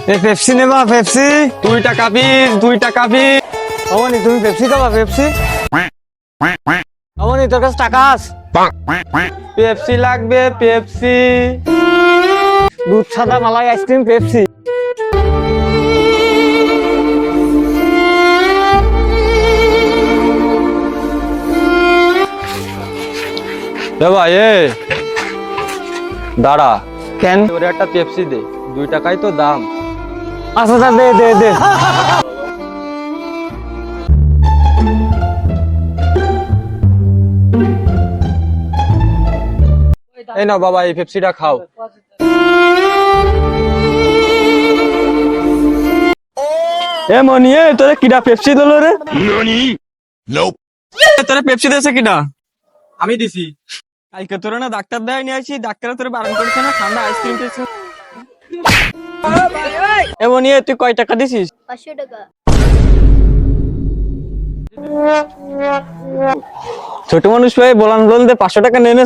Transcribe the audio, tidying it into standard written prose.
Pepsi নেবা Pepsi? 2 টাকা piece 2 টাকা পিস। অমনি তুমি পেপসি খাবা পেপসি? অমনি তোর কাছে টাকা আছে? পেপসি লাগবে পেপসি। দুধ সাদা মালাই আইসক্রিম পেপসি। ভাই দাঁড়া, কেন? ওরে একটা পেপসি দে, 2 টাকাই তো দাম। আচ্ছা দে দে দে। এই নাও বাবা, এই পেপসিটা খাও। এ মনি, তোরে কিডা পেপসি দিল রে? তোরে পেপসি দিয়েছে কিডা? আমি দিছি। কালকে তোরে না ডাক্তার দেখাই নিয়ে আসি, ডাক্তার তোরে বারণ করেছে না ঠান্ডা আইসক্রিম খেয়েছে। এ মনি, তুই কয় টাকা দিছিস? 500 টাকা। ছোট মানুষ ভাই বলতে 500 টাকা নিয়ে নে।